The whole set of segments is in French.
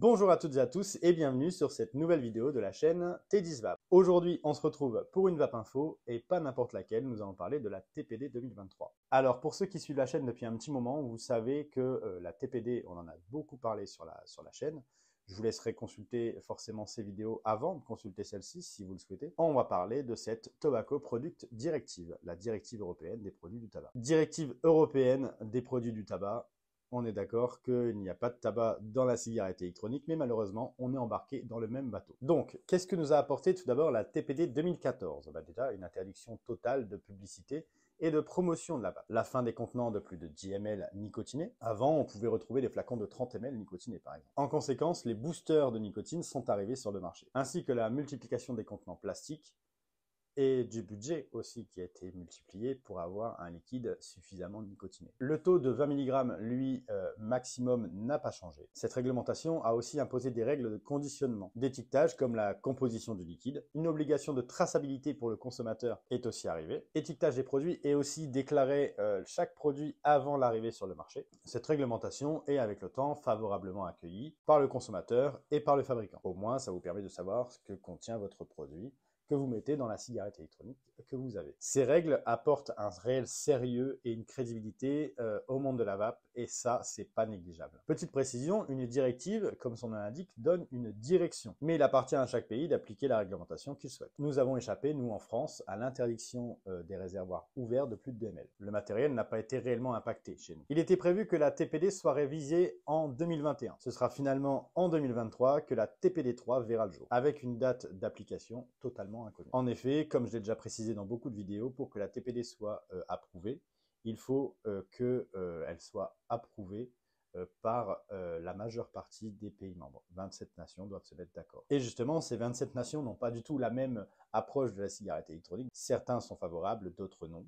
Bonjour à toutes et à tous et bienvenue sur cette nouvelle vidéo de la chaîne T10 Vape. Aujourd'hui, on se retrouve pour une Vape Info et pas n'importe laquelle, nous allons parler de la TPD 2023. Alors pour ceux qui suivent la chaîne depuis un petit moment, vous savez que la TPD, on en a beaucoup parlé sur la chaîne. Je vous laisserai consulter forcément ces vidéos avant de consulter celle-ci si vous le souhaitez. On va parler de cette Tobacco Product Directive, la directive européenne des produits du tabac. Directive européenne des produits du tabac. On est d'accord qu'il n'y a pas de tabac dans la cigarette électronique, mais malheureusement, on est embarqué dans le même bateau. Donc, qu'est-ce que nous a apporté tout d'abord la TPD 2014 ? Déjà, une interdiction totale de publicité et de promotion de la vape. La fin des contenants de plus de 10 ml nicotinés. Avant, on pouvait retrouver des flacons de 30 ml nicotinés, par exemple. En conséquence, les boosters de nicotine sont arrivés sur le marché, ainsi que la multiplication des contenants plastiques, et du budget aussi qui a été multiplié pour avoir un liquide suffisamment nicotiné. Le taux de 20 mg, lui, maximum, n'a pas changé. Cette réglementation a aussi imposé des règles de conditionnement, d'étiquetage comme la composition du liquide. Une obligation de traçabilité pour le consommateur est aussi arrivée. Étiquetage des produits et aussi déclarer chaque produit avant l'arrivée sur le marché. Cette réglementation est avec le temps favorablement accueillie par le consommateur et par le fabricant. Au moins, ça vous permet de savoir ce que contient votre produit que vous mettez dans la cigarette électronique que vous avez. Ces règles apportent un réel sérieux et une crédibilité au monde de la vape, et ça, c'est pas négligeable. Petite précision, une directive, comme son nom l'indique, donne une direction, mais il appartient à chaque pays d'appliquer la réglementation qu'il souhaite. Nous avons échappé, nous en France, à l'interdiction des réservoirs ouverts de plus de 2 ml. Le matériel n'a pas été réellement impacté chez nous. Il était prévu que la TPD soit révisée en 2021. Ce sera finalement en 2023 que la TPD 3 verra le jour, avec une date d'application totalement inconnue. En effet, comme je l'ai déjà précisé dans beaucoup de vidéos, pour que la TPD soit approuvée, il faut qu'elle soit approuvée par la majeure partie des pays membres. 27 nations doivent se mettre d'accord. Et justement, ces 27 nations n'ont pas du tout la même approche de la cigarette électronique. Certains sont favorables, d'autres non.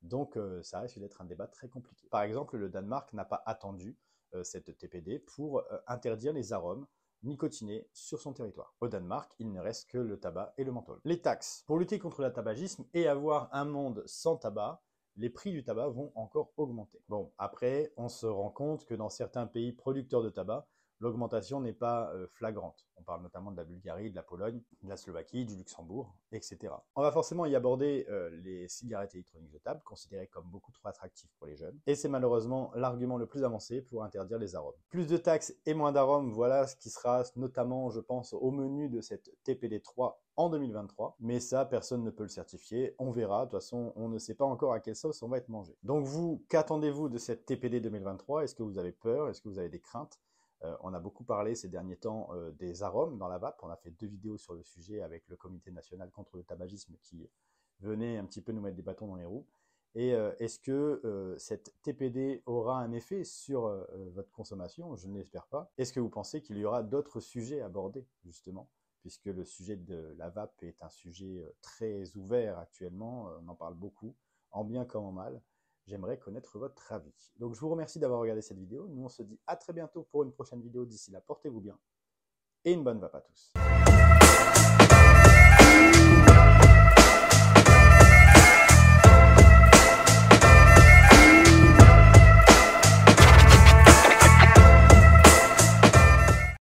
Donc, ça risque d'être un débat très compliqué. Par exemple, le Danemark n'a pas attendu cette TPD pour interdire les arômes nicotinés sur son territoire. Au Danemark, il ne reste que le tabac et le menthol. Les taxes. Pour lutter contre le tabagisme et avoir un monde sans tabac, les prix du tabac vont encore augmenter. Bon, après, on se rend compte que dans certains pays producteurs de tabac, l'augmentation n'est pas flagrante. On parle notamment de la Bulgarie, de la Pologne, de la Slovaquie, du Luxembourg, etc. On va forcément y aborder les cigarettes électroniques jetables, considérées comme beaucoup trop attractives pour les jeunes. Et c'est malheureusement l'argument le plus avancé pour interdire les arômes. Plus de taxes et moins d'arômes, voilà ce qui sera notamment, je pense, au menu de cette TPD 3 en 2023. Mais ça, personne ne peut le certifier. On verra. De toute façon, on ne sait pas encore à quelle sauce on va être mangé. Donc vous, qu'attendez-vous de cette TPD 2023 ? Est-ce que vous avez peur ? Est-ce que vous avez des craintes ? On a beaucoup parlé ces derniers temps des arômes dans la vape. On a fait 2 vidéos sur le sujet avec le Comité national contre le tabagisme qui venait un petit peu nous mettre des bâtons dans les roues. Et est-ce que cette TPD aura un effet sur votre consommation ? Je ne l'espère pas. Est-ce que vous pensez qu'il y aura d'autres sujets abordés, justement, puisque le sujet de la vape est un sujet très ouvert actuellement, on en parle beaucoup, en bien comme en mal. J'aimerais connaître votre avis. Donc je vous remercie d'avoir regardé cette vidéo. Nous on se dit à très bientôt pour une prochaine vidéo. D'ici là, portez-vous bien et une bonne vape à tous.